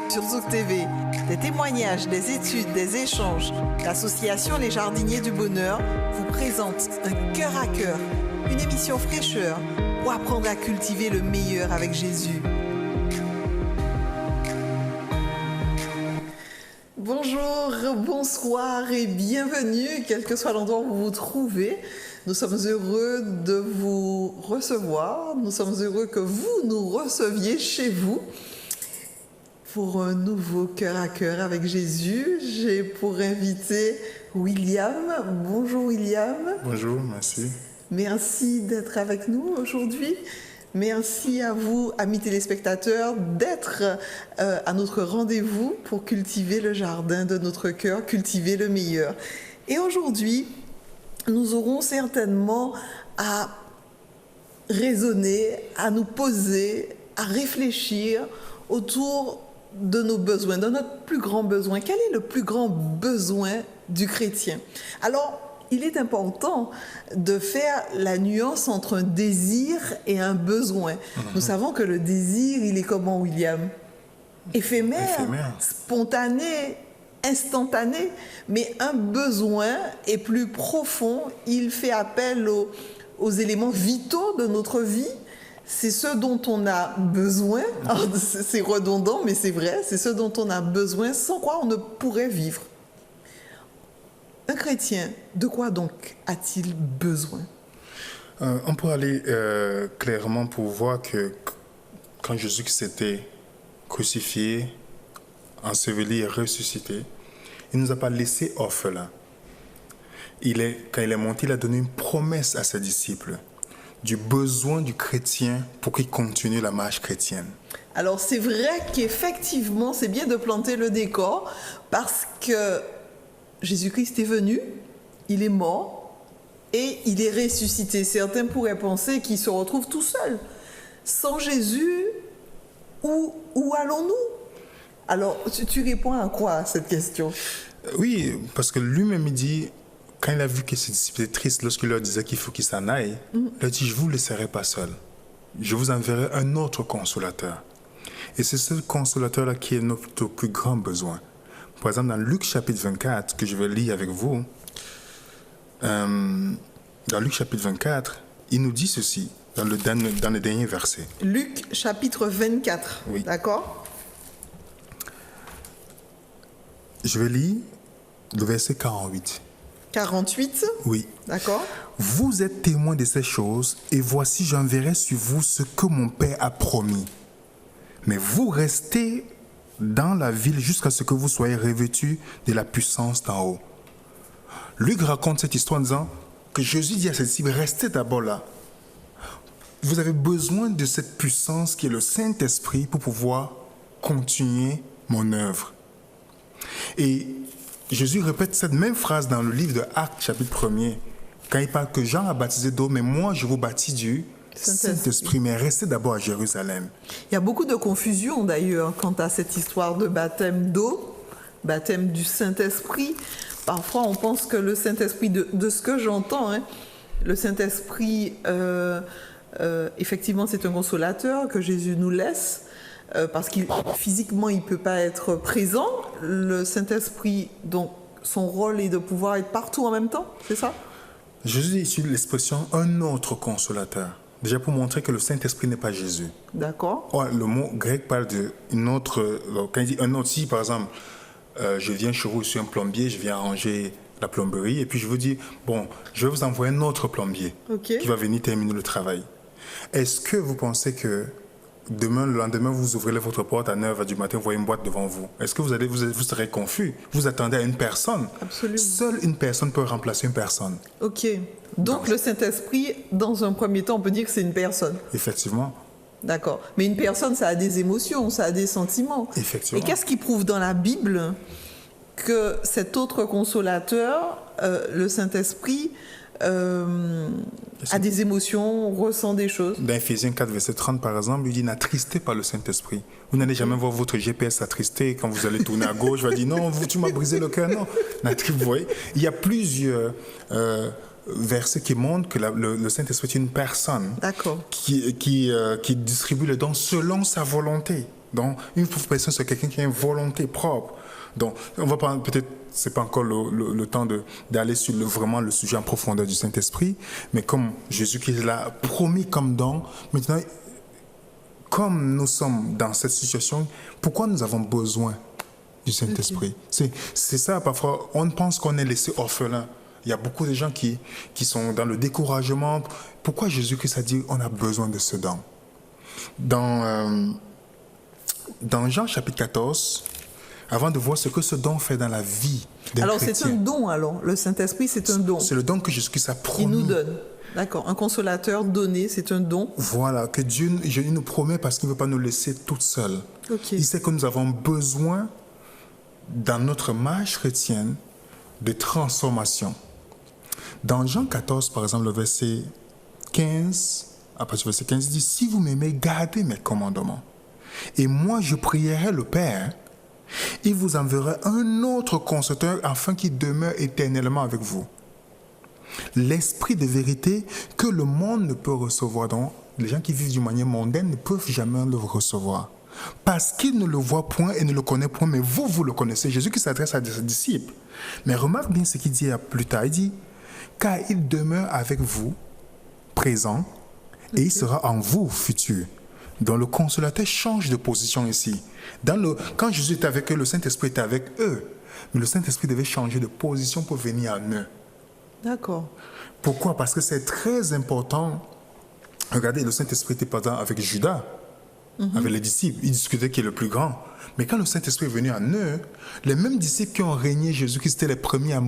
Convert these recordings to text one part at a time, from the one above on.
Sur Zouk TV, des témoignages, des études, des échanges, l'association Les Jardiniers du Bonheur vous présente Un cœur à cœur, une émission fraîcheur pour apprendre à cultiver le meilleur avec Jésus. Bonjour, bonsoir et bienvenue, quel que soit l'endroit où vous vous trouvez. Nous sommes heureux de vous recevoir, nous sommes heureux que vous nous receviez chez vous pour un nouveau cœur à cœur avec Jésus. J'ai pour invité William. Bonjour William. Bonjour, merci. Merci d'être avec nous aujourd'hui. Merci à vous, amis téléspectateurs, d'être à notre rendez-vous pour cultiver le jardin de notre cœur, cultiver le meilleur. Et aujourd'hui, nous aurons certainement à raisonner, à nous poser, à réfléchir autour de nos besoins, de notre plus grand besoin. Quel est le plus grand besoin du chrétien? Alors, il est important de faire la nuance entre un désir et un besoin. Nous savons que le désir, il est comment, William? Éphémère, spontané, instantané. Mais un besoin est plus profond. Il fait appel aux éléments vitaux de notre vie. C'est ce dont on a besoin. Alors, c'est redondant, mais c'est vrai. C'est ce dont on a besoin, sans quoi on ne pourrait vivre. Un chrétien, de quoi donc a-t-il besoin? On peut aller clairement pour voir que quand Jésus s'était crucifié, enseveli et ressuscité, il ne nous a pas laissé orphelins. Quand il est monté, il a donné une promesse à ses disciples du besoin du chrétien pour qu'il continue la marche chrétienne. Alors c'est vrai qu'effectivement, c'est bien de planter le décor parce que Jésus-Christ est venu, il est mort et il est ressuscité. Certains pourraient penser qu'il se retrouve tout seul. Sans Jésus, où allons-nous? Alors, tu réponds à quoi à cette question? Oui, parce que lui-même, il dit, quand il a vu que ses disciples étaient tristes, lorsqu'il leur disait qu'il faut qu'ils s'en aillent, il a dit, je ne vous laisserai pas seul. Je vous enverrai un autre consolateur. Et c'est ce consolateur-là qui est notre plus grand besoin. Par exemple, dans Luc chapitre 24, que je vais lire avec vous, dans Luc chapitre 24, il nous dit ceci, dans le dernier verset. Luc chapitre 24, oui. D'accord? Je vais lire le verset 48. 48? Oui. D'accord. Vous êtes témoins de ces choses, et voici, j'enverrai sur vous ce que mon Père a promis. Mais vous restez dans la ville jusqu'à ce que vous soyez revêtus de la puissance d'en haut. Luc raconte cette histoire en disant que Jésus dit à ses disciples, restez d'abord là. Vous avez besoin de cette puissance qui est le Saint-Esprit pour pouvoir continuer mon œuvre. Et Jésus répète cette même phrase dans le livre de Actes, chapitre 1er, quand il parle que Jean a baptisé d'eau, mais moi je vous baptise du Saint-Esprit, mais restez d'abord à Jérusalem. Il y a beaucoup de confusion d'ailleurs quant à cette histoire de baptême d'eau, baptême du Saint-Esprit. Parfois on pense que le Saint-Esprit, de ce que j'entends, le Saint-Esprit, effectivement c'est un consolateur que Jésus nous laisse, parce qu'il physiquement il ne peut pas être présent. Le Saint-Esprit, donc son rôle est de pouvoir être partout en même temps, c'est ça? Jésus utilise l'expression « un autre consolateur ». Déjà pour montrer que le Saint-Esprit n'est pas Jésus. D'accord. Ouais, le mot grec parle d'une autre... Quand il dit un autre, si par exemple, je viens chez vous, je suis un plombier, je viens arranger la plomberie, et puis je vous dis, bon, je vais vous envoyer un autre plombier qui va venir terminer le travail. Est-ce que vous pensez que demain, le lendemain, vous ouvrez votre porte à 9h du matin, vous voyez une boîte devant vous? Est-ce que vous serez confus? Vous attendez à une personne. Absolument. Seule une personne peut remplacer une personne. Ok. Donc le Saint-Esprit, dans un premier temps, on peut dire que c'est une personne. Effectivement. D'accord. Mais une personne, ça a des émotions, ça a des sentiments. Effectivement. Et qu'est-ce qui prouve dans la Bible que cet autre consolateur, le Saint-Esprit, a des émotions, ressent des choses? Dans Ephésiens 4, verset 30, par exemple, il dit « N'attristez pas le Saint-Esprit ». Vous n'allez jamais voir votre GPS s'attrister quand vous allez tourner à gauche. Vous allez dire « Non, tu m'as brisé le cœur. » Non. Vous voyez, il y a plusieurs versets qui montrent que le Saint-Esprit est une personne qui distribue le don selon sa volonté. Donc, une pauvre personne, c'est quelqu'un qui a une volonté propre. Donc, on va pas, peut-être, c'est pas encore le temps d'aller sur vraiment le sujet en profondeur du Saint-Esprit, mais comme Jésus qui l'a promis comme don, maintenant, comme nous sommes dans cette situation, pourquoi nous avons besoin du Saint-Esprit? C'est ça, parfois, on pense qu'on est laissé orphelin. Il y a beaucoup de gens qui sont dans le découragement. Pourquoi Jésus-Christ a dit qu'on a besoin de ce don? Dans Jean chapitre 14, avant de voir ce que ce don fait dans la vie d'un Alors, chrétien. c'est un don, alors. Le Saint-Esprit, c'est un don. C'est le don que Jésus-Christ a promis. Il nous donne. D'accord. Un consolateur donné, c'est un don. Voilà, que Dieu nous promet parce qu'il ne veut pas nous laisser toutes seules. Okay. Il sait que nous avons besoin, dans notre marche chrétienne, de transformation. Dans Jean 14, par exemple, le verset 15, à partir du verset 15, il dit « Si vous m'aimez, gardez mes commandements. Et moi, je prierai le Père, il vous enverra un autre consolateur afin qu'il demeure éternellement avec vous. L'esprit de vérité que le monde ne peut recevoir. » Donc, les gens qui vivent d'une manière mondaine ne peuvent jamais le recevoir. Parce qu'ils ne le voient point et ne le connaissent point, mais vous le connaissez. Jésus qui s'adresse à ses disciples. Mais remarque bien ce qu'il dit plus tard. Il dit « Car il demeure avec vous, présent, et il sera en vous, futur. » Donc le consolateur change de position ici. Quand Jésus était avec eux, le Saint-Esprit était avec eux. Mais le Saint-Esprit devait changer de position pour venir en eux. D'accord. Pourquoi? Parce que c'est très important. Regardez, le Saint-Esprit était présent avec Judas, avec les disciples. Ils discutaient qui est le plus grand. Mais quand le Saint-Esprit est venu en eux, les mêmes disciples qui ont régné Jésus, qui étaient les premiers à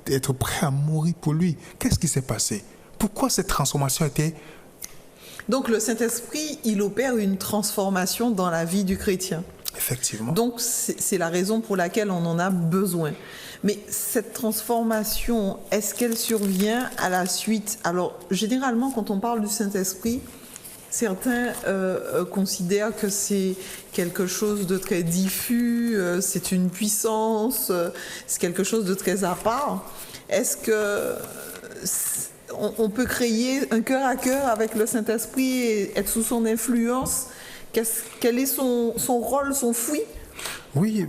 être prêts à mourir pour lui, qu'est-ce qui s'est passé? Pourquoi cette transformation était... Donc le Saint-Esprit, il opère une transformation dans la vie du chrétien. Effectivement. Donc c'est la raison pour laquelle on en a besoin. Mais cette transformation, est-ce qu'elle survient à la suite? Alors généralement, quand on parle du Saint-Esprit, certains considèrent que c'est quelque chose de très diffus, c'est une puissance, c'est quelque chose de très à part. Est-ce que on peut créer un cœur à cœur avec le Saint-Esprit et être sous son influence? Quel est son rôle, son fruit? Oui,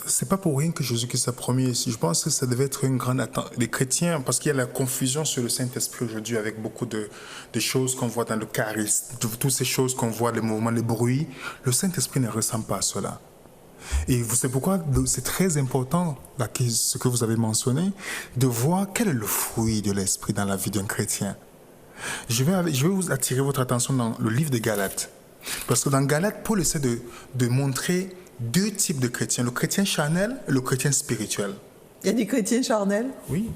c'est pas pour rien que Jésus-Christ a promis ici. Je pense que ça devait être une grande attente des chrétiens, parce qu'il y a la confusion sur le Saint-Esprit aujourd'hui avec beaucoup de choses qu'on voit dans le charisme, toutes ces choses qu'on voit, les mouvements, les bruits. Le Saint-Esprit ne ressemble pas à cela. Et c'est pourquoi c'est très important, là, ce que vous avez mentionné, de voir quel est le fruit de l'Esprit dans la vie d'un chrétien. Je vais vous attirer votre attention dans le livre de Galates. Parce que dans Galates, Paul essaie de montrer deux types de chrétiens, le chrétien charnel et le chrétien spirituel. Il y a des chrétiens charnels? Oui.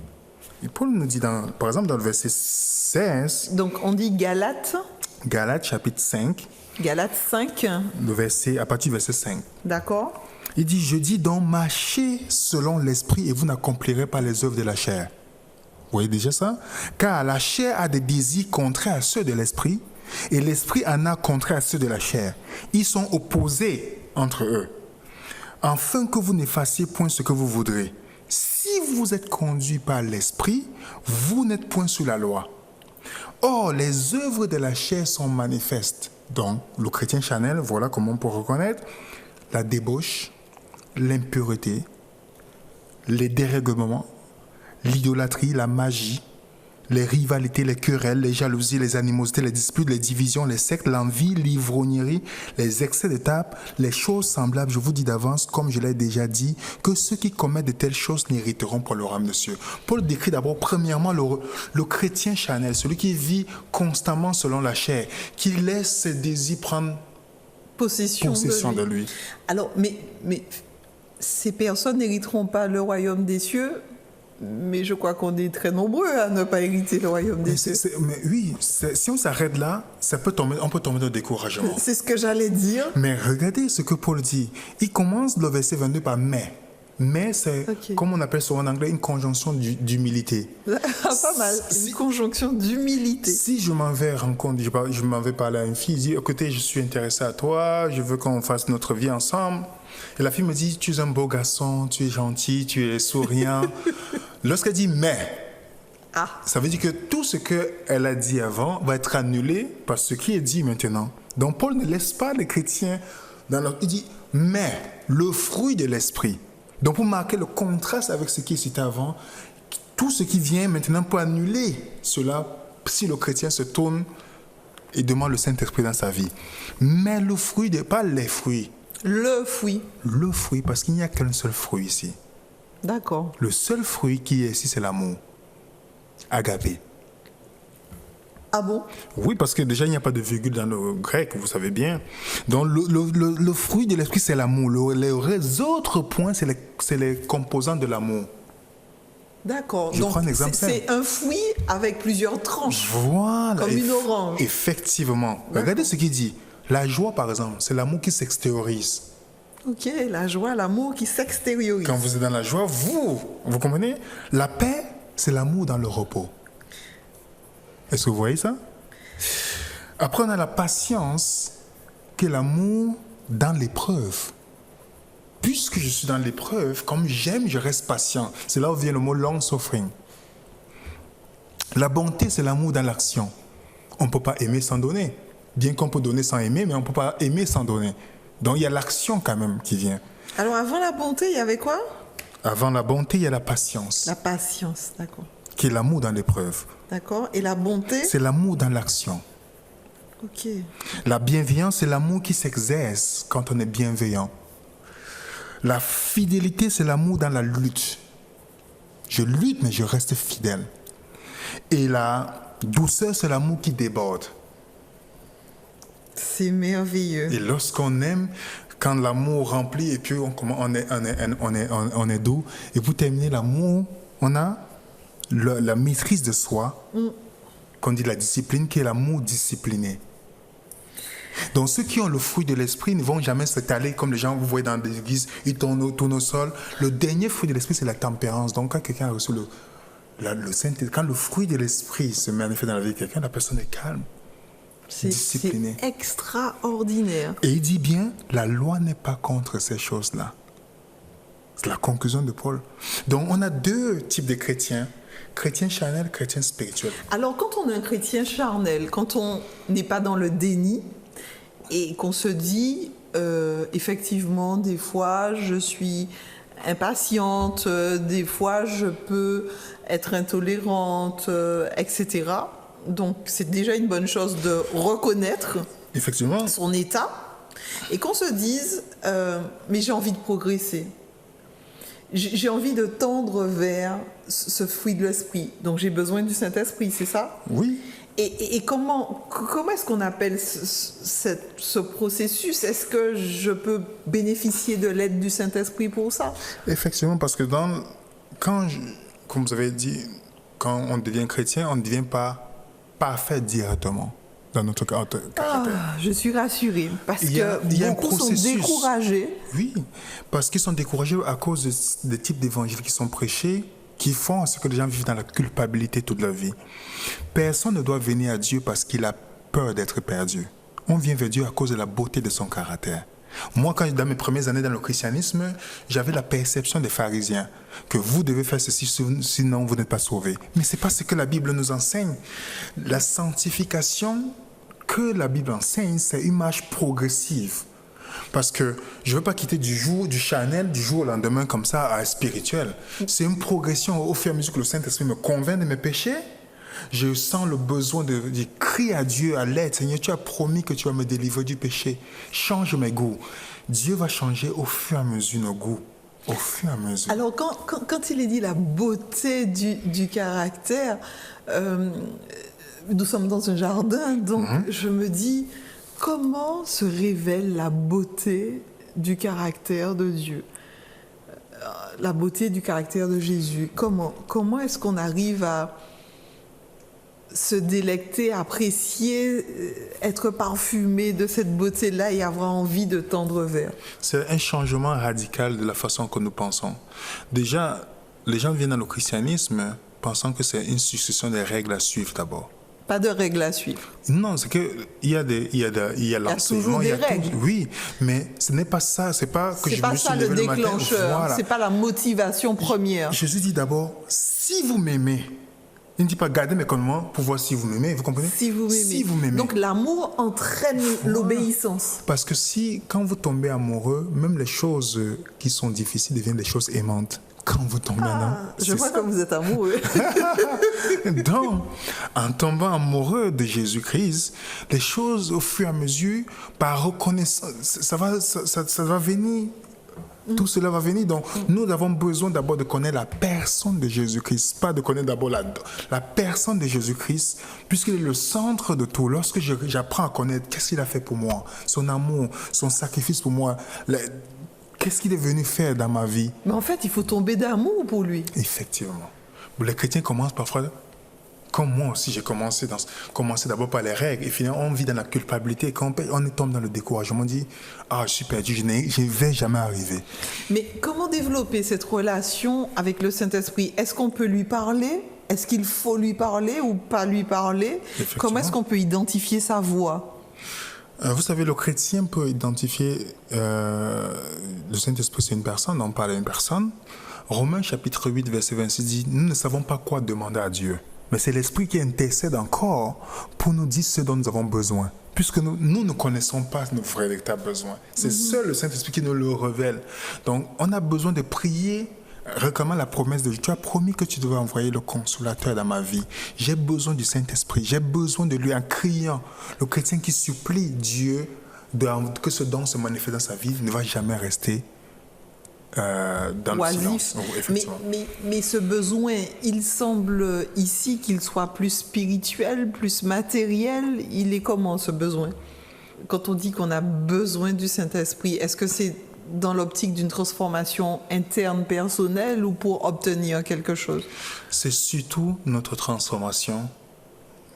Et Paul nous dit, par exemple, dans le verset 16... Donc, on dit Galates chapitre 5. Galates 5. À partir du verset 5. D'accord. Il dit, je dis donc, marchez selon l'esprit et vous n'accomplirez pas les œuvres de la chair. Vous voyez déjà ça? Car la chair a des désirs contraires à ceux de l'esprit et l'esprit en a contraire à ceux de la chair. Ils sont opposés entre eux, afin que vous n'effaciez point ce que vous voudrez. Si vous êtes conduit par l'esprit, vous n'êtes point sous la loi. Or, les œuvres de la chair sont manifestes. Donc, le chrétien charnel, voilà comment on peut reconnaître la débauche, l'impureté, les dérèglements, l'idolâtrie, la magie, les rivalités, les querelles, les jalousies, les animosités, les disputes, les divisions, les sectes, l'envie, l'ivrognerie, les excès de table, les choses semblables. Je vous dis d'avance, comme je l'ai déjà dit, que ceux qui commettent de telles choses n'hériteront pas le royaume de Dieu. Paul décrit d'abord, premièrement, le chrétien charnel, celui qui vit constamment selon la chair, qui laisse ses désirs prendre possession de lui. Alors, mais ces personnes n'hériteront pas le royaume des cieux. Mais je crois qu'on est très nombreux à ne pas hériter le royaume des cieux. Mais oui, si on s'arrête là, on peut tomber dans le découragement. C'est ce que j'allais dire. Mais regardez ce que Paul dit. Il commence le verset 22 par « mais ». Mais c'est, comme on appelle ça en anglais, une conjonction d'humilité. Pas mal, une conjonction d'humilité. Si je m'en vais je m'en vais parler à une fille, je dis, écoutez, je suis intéressé à toi, je veux qu'on fasse notre vie ensemble. Et la fille me dit, tu es un beau garçon, tu es gentil, tu es souriant. Lorsqu'elle dit « mais », ça veut dire que tout ce qu'elle a dit avant va être annulé par ce qui est dit maintenant. Donc Paul ne laisse pas les chrétiens Il dit, mais le fruit de l'esprit. Donc pour marquer le contraste avec ce qui est cité avant, tout ce qui vient maintenant pour annuler cela, si le chrétien se tourne et demande le Saint-Esprit dans sa vie. Mais le fruit, pas les fruits. Le fruit. Le fruit, parce qu'il n'y a qu'un seul fruit ici. D'accord. Le seul fruit qui est ici, c'est l'amour. Agapé. Ah bon? Oui, parce que déjà, il n'y a pas de virgule dans le grec, vous savez bien. Donc, le fruit de l'esprit, c'est l'amour. Les autres points, c'est les composants de l'amour. D'accord. Je prends un exemple c'est un fruit avec plusieurs tranches. Voilà. Comme une orange. Effectivement. D'accord. Regardez ce qu'il dit. La joie, par exemple, c'est l'amour qui s'extériorise. Ok, la joie, l'amour qui s'extériorise. Quand vous êtes dans la joie, vous comprenez? La paix, c'est l'amour dans le repos. Est-ce que vous voyez ça? Après, on a la patience, qui est l'amour dans l'épreuve. Puisque je suis dans l'épreuve, comme j'aime, je reste patient. C'est là où vient le mot long suffering. La bonté, c'est l'amour dans l'action. On ne peut pas aimer sans donner. Bien qu'on peut donner sans aimer, mais on ne peut pas aimer sans donner. Donc il y a l'action quand même qui vient. Alors avant la bonté, il y avait quoi? Avant la bonté, il y a la patience. La patience, d'accord. Qui est l'amour dans l'épreuve. D'accord. Et la bonté? C'est l'amour dans l'action. Ok. La bienveillance, c'est l'amour qui s'exerce quand on est bienveillant. La fidélité, c'est l'amour dans la lutte. Je lutte, mais je reste fidèle. Et la douceur, c'est l'amour qui déborde. C'est merveilleux. Et lorsqu'on aime, quand l'amour remplit, et puis on est doux, et pour terminer l'amour, on a la maîtrise de soi, qu'on dit la discipline, qui est l'amour discipliné. Donc ceux qui ont le fruit de l'esprit ne vont jamais s'étaler comme les gens que vous voyez dans des églises, ils tournent au sol. Le dernier fruit de l'esprit, c'est la tempérance. Donc quand quelqu'un a reçu le Saint-Esprit, quand le fruit de l'esprit se manifeste dans la vie de quelqu'un, la personne est calme, disciplinée. C'est extraordinaire. Et il dit bien, la loi n'est pas contre ces choses-là. C'est la conclusion de Paul. Donc on a deux types de chrétiens. Chrétien charnel, chrétien spirituel. Alors quand on est un chrétien charnel, quand on n'est pas dans le déni et qu'on se dit effectivement des fois je suis impatiente, des fois je peux être intolérante, etc. Donc c'est déjà une bonne chose de reconnaître Effectivement. son état et qu'on se dise mais j'ai envie de progresser. J'ai envie de tendre vers ce fruit de l'esprit. Donc j'ai besoin du Saint-Esprit, c'est ça? Oui. Et comment est-ce qu'on appelle ce processus? Est-ce que je peux bénéficier de l'aide du Saint-Esprit pour ça? Effectivement, parce que comme vous avez dit, quand on devient chrétien, on ne devient pas parfait directement dans notre caractère. Je suis rassurée parce Il y a un beaucoup sont processus. découragés. Oui, parce qu'ils sont découragés à cause des types d'évangiles qui sont prêchés, qui font en sorte que les gens vivent dans la culpabilité toute leur vie. Personne ne doit venir à Dieu parce qu'il a peur d'être perdu. On vient vers Dieu à cause de la beauté de son caractère. Moi, dans mes premières années dans le christianisme, j'avais la perception des pharisiens que vous devez faire ceci, sinon vous n'êtes pas sauvés. Mais ce n'est pas ce que la Bible nous enseigne. La sanctification que la Bible enseigne, c'est une marche progressive. Parce que je ne veux pas quitter du charnel, du jour au lendemain comme ça à spirituel. C'est une progression au fur et à mesure que le Saint-Esprit me convainc de mes péchés. Je sens le besoin de crier à Dieu à l'aide. Seigneur, tu as promis que tu vas me délivrer du péché. Change mes goûts. Dieu va changer au fur et à mesure nos goûts. Au fur et à mesure. Alors quand il est dit la beauté du caractère, nous sommes dans un jardin, donc je me dis... Comment se révèle la beauté du caractère de Dieu? La beauté du caractère de Jésus? Comment est-ce qu'on arrive à se délecter, apprécier, être parfumé de cette beauté-là et avoir envie de tendre vers? C'est un changement radical de la façon que nous pensons. Déjà, les gens viennent dans le christianisme pensant que c'est une succession de règles à suivre d'abord. Pas de règles à suivre. Non, c'est qu'il y a l'enseignement. Il y a toujours des règles. Oui, mais ce n'est pas ça. C'est pas que je me suis levé le matin. C'est pas ça le déclencheur. Voilà. C'est pas la motivation première. Jésus dit d'abord, si vous m'aimez, Il ne dit pas gardez mes commandements pour voir si vous m'aimez. Vous comprenez? Si vous m'aimez. Si vous m'aimez. Donc l'amour entraîne l'obéissance. Parce que quand vous tombez amoureux, même les choses qui sont difficiles deviennent des choses aimantes. Quand vous tombez en amour. Je vois que vous êtes amoureux. Donc, en tombant amoureux de Jésus-Christ, les choses au fur et à mesure, par reconnaissance, ça va venir. Tout cela va venir. Donc, nous avons besoin d'abord de connaître la personne de Jésus-Christ, pas de connaître d'abord la personne de Jésus-Christ, puisqu'il est le centre de tout. Lorsque j'apprends à connaître qu'est-ce qu'il a fait pour moi, son amour, son sacrifice pour moi, qu'est-ce qu'il est venu faire dans ma vie. Mais en fait, il faut tomber d'amour pour lui. Effectivement. Les chrétiens commencent parfois, comme moi aussi, j'ai commencé d'abord par les règles, et finalement, on vit dans la culpabilité. Quand on tombe dans le découragement, on dit « Ah, je suis perdu, je ne vais jamais arriver. » Mais comment développer cette relation avec le Saint-Esprit? Est-ce qu'on peut lui parler? Est-ce qu'il faut lui parler ou pas lui parler? Comment est-ce qu'on peut identifier sa voix? Vous savez, le chrétien peut identifier le Saint-Esprit, c'est une personne, on parle à une personne. Romains chapitre 8, verset 26 dit « Nous ne savons pas quoi demander à Dieu, mais c'est l'Esprit qui intercède encore pour nous dire ce dont nous avons besoin. » Puisque nous ne connaissons pas nos véritables besoins. C'est seul le Saint-Esprit qui nous le révèle. Donc, on a besoin de prier, réclamant la promesse de Dieu. Tu as promis que tu devais envoyer le consolateur dans ma vie. J'ai besoin du Saint-Esprit. J'ai besoin de lui en criant. Le chrétien qui supplie Dieu que ce don se manifeste dans sa vie ne va jamais rester dans le silence. Mais ce besoin, il semble ici qu'il soit plus spirituel, plus matériel. Il est comment ce besoin? Quand on dit qu'on a besoin du Saint-Esprit, est-ce que c'est dans l'optique d'une transformation interne personnelle ou pour obtenir quelque chose? C'est surtout notre transformation.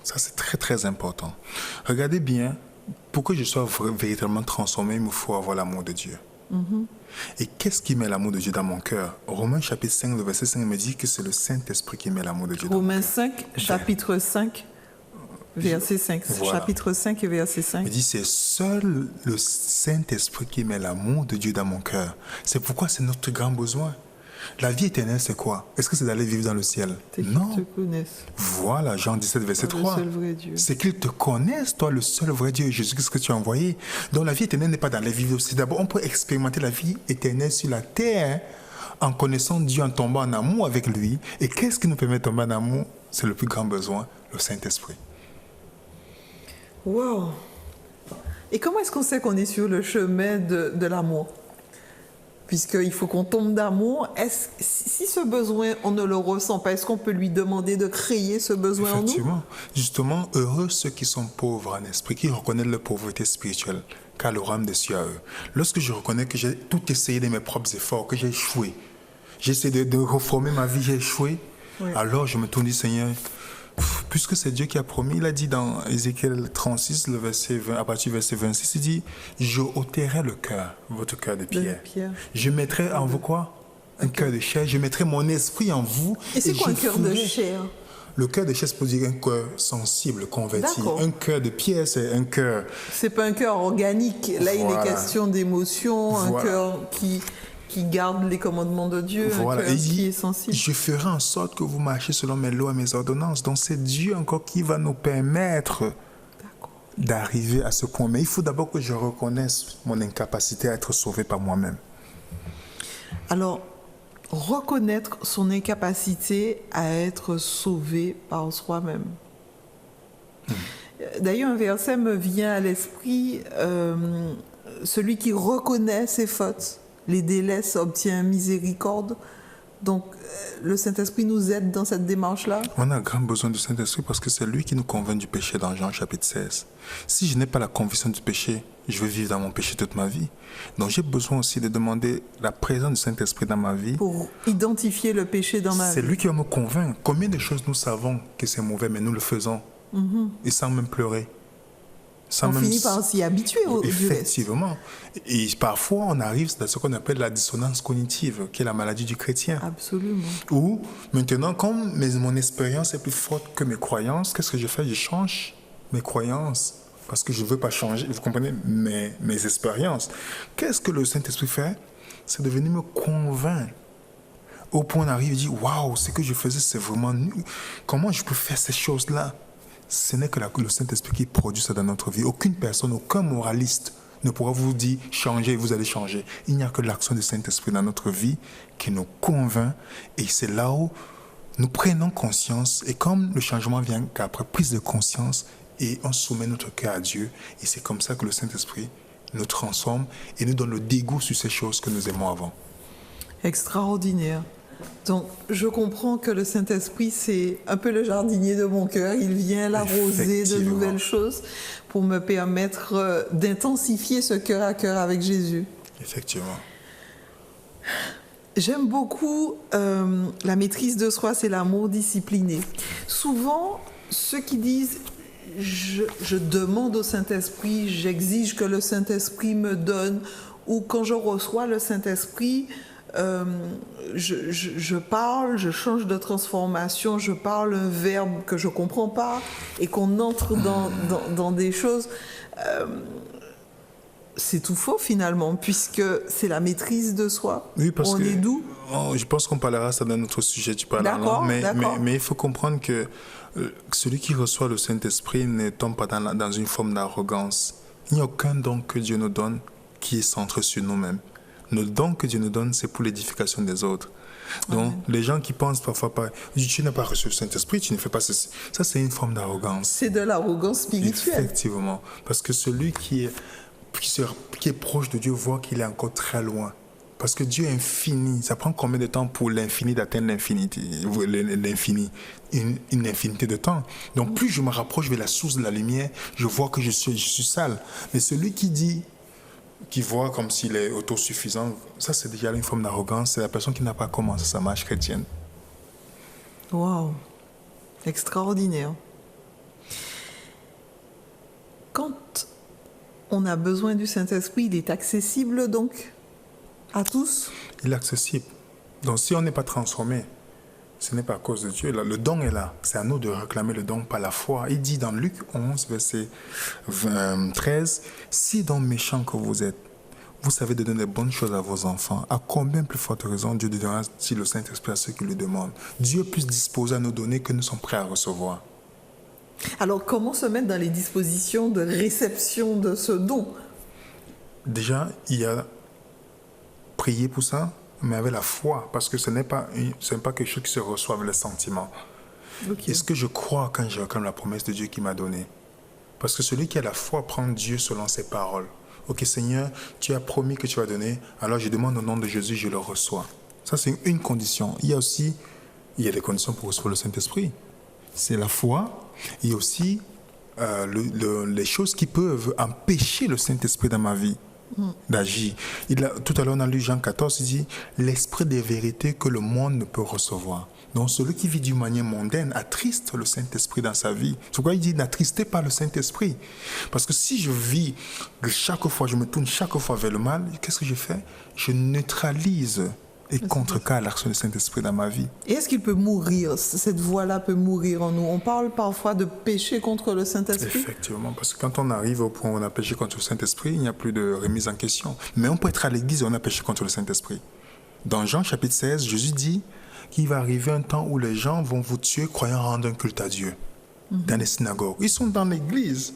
Ça, c'est très, très important. Regardez bien, pour que je sois véritablement transformé, il me faut avoir l'amour de Dieu. Et qu'est-ce qui met l'amour de Dieu dans mon cœur? Romains chapitre 5, le verset 5 me dit que c'est le Saint-Esprit qui met l'amour de Dieu dans mon cœur. Romains 5, chapitre 5, verset 5. Voilà. Chapitre 5 et verset 5. Il dit c'est seul le Saint-Esprit qui met l'amour de Dieu dans mon cœur. C'est pourquoi c'est notre grand besoin. La vie éternelle, c'est quoi? Est-ce que c'est d'aller vivre dans le ciel? Non. Te connaissent. Voilà, Jean 17, verset 3. Le seul vrai Dieu. C'est qu'ils te connaissent, toi, le seul vrai Dieu, Jésus-Christ que tu as envoyé. Donc la vie éternelle n'est pas d'aller vivre aussi. D'abord, on peut expérimenter la vie éternelle sur la terre en connaissant Dieu, en tombant en amour avec lui. Et qu'est-ce qui nous permet de tomber en amour? C'est le plus grand besoin, le Saint-Esprit. Wow! Et comment est-ce qu'on sait qu'on est sur le chemin de l'amour? Puisqu'il faut qu'on tombe d'amour. Si ce besoin, on ne le ressent pas, est-ce qu'on peut lui demander de créer ce besoin en nous? Effectivement. Justement, heureux ceux qui sont pauvres en esprit, qui reconnaissent leur pauvreté spirituelle, car le royaume des cieux à eux. Lorsque je reconnais que j'ai tout essayé de mes propres efforts, que j'ai échoué, j'ai essayé de reformer ma vie, j'ai échoué, oui. Alors je me tourne et dis, Seigneur, puisque c'est Dieu qui a promis, il a dit dans Ézéchiel 36, le verset 20, à partir du verset 26, il dit, je ôterai le cœur, votre cœur de pierre. Je mettrai en vous quoi? Un cœur de chair. Je mettrai mon esprit en vous. Et c'est quoi un cœur de chair? Le cœur de chair, c'est pour dire un cœur sensible, converti. Un cœur de pierre, c'est un cœur... C'est pas un cœur organique. Là, il est question d'émotion, un cœur qui garde les commandements de Dieu, un cœur qui est sensible. Je ferai en sorte que vous marchiez selon mes lois et mes ordonnances. Donc c'est Dieu encore qui va nous permettre d'arriver à ce point. Mais il faut d'abord que je reconnaisse mon incapacité à être sauvé par moi-même. Alors, reconnaître son incapacité à être sauvé par soi-même. D'ailleurs, un verset me vient à l'esprit, celui qui reconnaît ses fautes, les délaisse, obtient miséricorde. Donc, le Saint-Esprit nous aide dans cette démarche-là. On a grand besoin du Saint-Esprit parce que c'est lui qui nous convainc du péché dans Jean chapitre 16. Si je n'ai pas la conviction du péché, je vais vivre dans mon péché toute ma vie. Donc, j'ai besoin aussi de demander la présence du Saint-Esprit dans ma vie. Pour identifier le péché dans ma vie. C'est lui qui va me convaincre. Combien de choses nous savons que c'est mauvais, mais nous le faisons. Et sans même pleurer. On finit par s'y habituer au Effectivement. Et parfois, on arrive dans ce qu'on appelle la dissonance cognitive, qui est la maladie du chrétien. Absolument. Où, maintenant, comme mon expérience est plus forte que mes croyances, qu'est-ce que je fais? Je change mes croyances parce que je ne veux pas changer, vous comprenez, mes expériences. Qu'est-ce que le Saint-Esprit fait? C'est de venir me convaincre Au point d'arriver, dit waouh, ce que je faisais, c'est vraiment nul. Comment je peux faire ces choses-là? Ce n'est que le Saint-Esprit qui produit ça dans notre vie. Aucune personne, aucun moraliste ne pourra vous dire changez, vous allez changer. Il n'y a que l'action du Saint-Esprit dans notre vie qui nous convainc, et c'est là où nous prenons conscience, et comme le changement vient qu'après prise de conscience, et on soumet notre cœur à Dieu, et c'est comme ça que le Saint-Esprit nous transforme et nous donne le dégoût sur ces choses que nous aimons avant. Extraordinaire. Donc, je comprends que le Saint-Esprit, c'est un peu le jardinier de mon cœur. Il vient l'arroser de nouvelles choses pour me permettre d'intensifier ce cœur à cœur avec Jésus. Effectivement. J'aime beaucoup la maîtrise de soi, c'est l'amour discipliné. Souvent, ceux qui disent je demande au Saint-Esprit, j'exige que le Saint-Esprit me donne, ou quand je reçois le Saint-Esprit, je parle, je change de transformation, je parle un verbe que je ne comprends pas et qu'on entre dans des choses. C'est tout faux finalement, puisque c'est la maîtrise de soi. Oui, parce que est doux. Je pense qu'on parlera ça dans notre sujet, tu parles d'accord, mais il faut comprendre que celui qui reçoit le Saint-Esprit ne tombe pas dans une forme d'arrogance. Il n'y a aucun don que Dieu nous donne qui est centré sur nous-mêmes. Le don que Dieu nous donne, c'est pour l'édification des autres. Donc, les gens qui pensent parfois pas, tu n'as pas reçu le Saint-Esprit, tu ne fais pas ceci. Ça, c'est une forme d'arrogance. C'est de l'arrogance spirituelle. Effectivement. Parce que celui qui est proche de Dieu voit qu'il est encore très loin. Parce que Dieu est infini. Ça prend combien de temps pour l'infini d'atteindre l'infini? Une infinité de temps. Donc, plus je me rapproche vers la source de la lumière, je vois que je suis sale. Mais celui qui voit comme s'il est autosuffisant, ça c'est déjà une forme d'arrogance. C'est la personne qui n'a pas commencé sa marche chrétienne. Waouh, extraordinaire. Quand on a besoin du Saint-Esprit, il est accessible donc à tous? Il est accessible. Donc si on n'est pas transformé, ce n'est pas à cause de Dieu. Le don est là. C'est à nous de réclamer le don par la foi. Il dit dans Luc 11, verset 13, « Si donc méchant que vous êtes, vous savez de donner de bonnes choses à vos enfants, à combien plus forte raison Dieu donnera-t-il le Saint-Esprit à ceux qui lui demandent? Dieu est plus disposé à nous donner que nous sommes prêts à recevoir. » Alors, comment se mettre dans les dispositions de réception de ce don? Déjà, il y a prier pour ça, mais avec la foi, parce que ce n'est pas quelque chose qui se reçoit avec le sentiment. Okay. Est-ce que je crois quand je réclame la promesse de Dieu qui m'a donnée? Parce que celui qui a la foi prend Dieu selon ses paroles. Ok Seigneur, tu as promis que tu vas donner, alors je demande au nom de Jésus, je le reçois. Ça c'est une condition. Il y a des conditions pour recevoir le Saint-Esprit. C'est la foi. Il y a aussi les choses qui peuvent empêcher le Saint-Esprit dans ma vie d'agir. Tout à l'heure, on a lu Jean 14, il dit « L'esprit des vérités que le monde ne peut recevoir ». Donc, celui qui vit d'une manière mondaine attriste le Saint-Esprit dans sa vie. C'est pourquoi il dit « N'attristez pas le Saint-Esprit ». Parce que si je vis chaque fois, je me tourne chaque fois vers le mal, qu'est-ce que je fais? Je neutralise et contrecarre l'action du Saint-Esprit dans ma vie. Et est-ce qu'il peut mourir? Cette voie-là peut mourir en nous? On parle parfois de péché contre le Saint-Esprit. Effectivement, parce que quand on arrive au point où on a péché contre le Saint-Esprit, il n'y a plus de remise en question. Mais on peut être à l'église et on a péché contre le Saint-Esprit. Dans Jean chapitre 16, Jésus dit qu'il va arriver un temps où les gens vont vous tuer croyant rendre un culte à Dieu dans les synagogues. Ils sont dans l'église,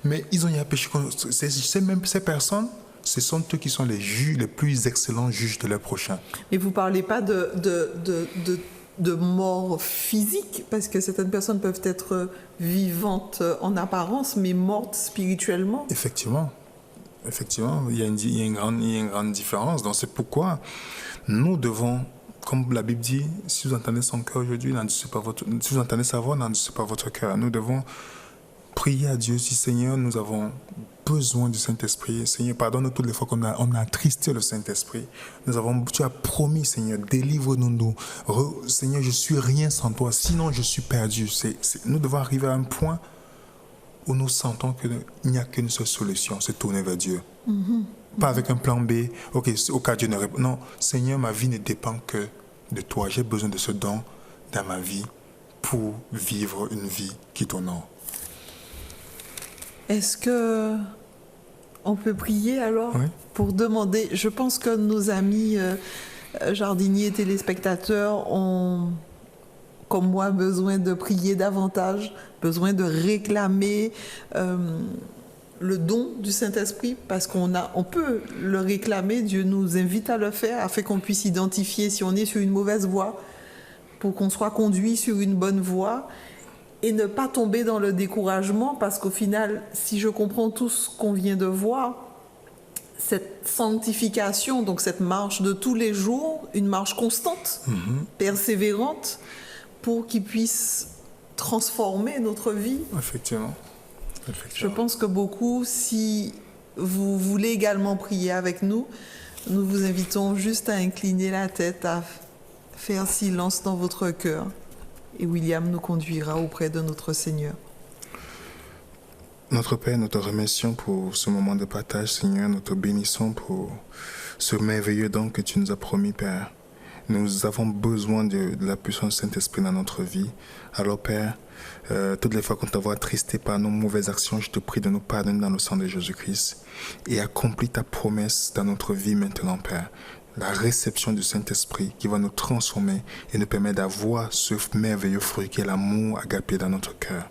mais ils ont eu un péché contre ces personnes. Ce sont eux qui sont les juges, les plus excellents juges de leur prochain. Mais vous ne parlez pas de mort physique, parce que certaines personnes peuvent être vivantes en apparence, mais mortes spirituellement. Effectivement, il y a une grande différence. Donc c'est pourquoi nous devons, comme la Bible dit, si vous entendez son cœur aujourd'hui, si vous entendez sa voix, n'endurcissez pas votre cœur. Nous devons prier à Dieu, si Seigneur, nous avons besoin du Saint-Esprit. Seigneur, pardonne-nous toutes les fois qu'on a attristé le Saint-Esprit. Tu as promis, Seigneur, délivre-nous. Seigneur, je suis rien sans toi, sinon je suis perdu. Nous devons arriver à un point où nous sentons qu'il n'y a qu'une seule solution, c'est tourner vers Dieu. Pas avec un plan B, ok, au cas Dieu ne répond. Non, Seigneur, ma vie ne dépend que de toi. J'ai besoin de ce don dans ma vie pour vivre une vie qui t'honore. Est-ce que on peut prier alors pour demander? Je pense que nos amis jardiniers et téléspectateurs ont, comme moi, besoin de prier davantage, besoin de réclamer le don du Saint-Esprit, parce on peut le réclamer. Dieu nous invite à le faire afin qu'on puisse identifier si on est sur une mauvaise voie, pour qu'on soit conduit sur une bonne voie et ne pas tomber dans le découragement, parce qu'au final, si je comprends tout ce qu'on vient de voir, cette sanctification, donc cette marche de tous les jours, une marche constante, persévérante, pour qu'il puisse transformer notre vie. Effectivement. Je pense que beaucoup, si vous voulez également prier avec nous, nous vous invitons juste à incliner la tête, à faire silence dans votre cœur. Et William nous conduira auprès de notre Seigneur. Notre Père, nous te remercions pour ce moment de partage, Seigneur. Nous te bénissons pour ce merveilleux don que tu nous as promis, Père. Nous avons besoin de la puissance du Saint-Esprit dans notre vie. Alors, Père, toutes les fois qu'on t'a attristé par nos mauvaises actions, je te prie de nous pardonner dans le sang de Jésus-Christ et accomplis ta promesse dans notre vie maintenant, Père. La réception du Saint-Esprit qui va nous transformer et nous permettre d'avoir ce merveilleux fruit qui est l'amour agapé dans notre cœur.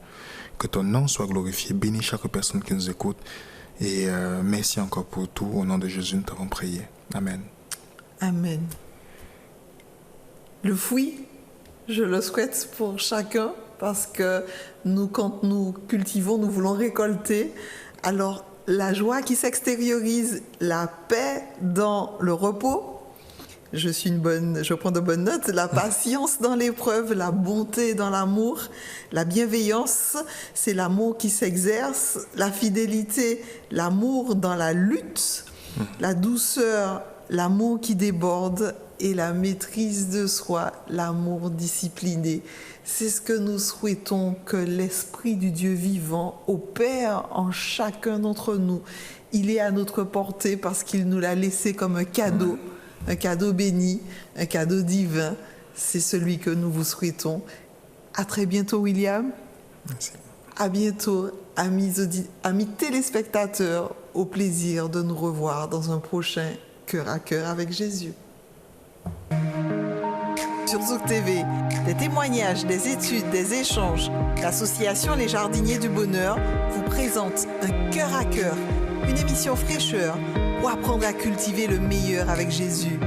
Que ton nom soit glorifié. Bénis chaque personne qui nous écoute. Et merci encore pour tout. Au nom de Jésus, nous t'avons prié. Amen. Amen. Le fruit, je le souhaite pour chacun, parce que nous, quand nous cultivons, nous voulons récolter. Alors, la joie qui s'extériorise, la paix dans le repos. Je prends de bonnes notes. La patience dans l'épreuve, la bonté dans l'amour, la bienveillance, c'est l'amour qui s'exerce, la fidélité, l'amour dans la lutte, la douceur, l'amour qui déborde, et la maîtrise de soi, l'amour discipliné. C'est ce que nous souhaitons que l'Esprit du Dieu vivant opère en chacun d'entre nous. Il est à notre portée parce qu'il nous l'a laissé comme un cadeau béni, un cadeau divin. C'est celui que nous vous souhaitons. À très bientôt, William. Merci. À bientôt, amis téléspectateurs. Au plaisir de nous revoir dans un prochain Cœur à Cœur avec Jésus. Sur Zouk TV, des témoignages, des études, des échanges, l'association Les Jardiniers du Bonheur vous présente un Cœur à Cœur, une émission fraîcheur pour apprendre à cultiver le meilleur avec Jésus.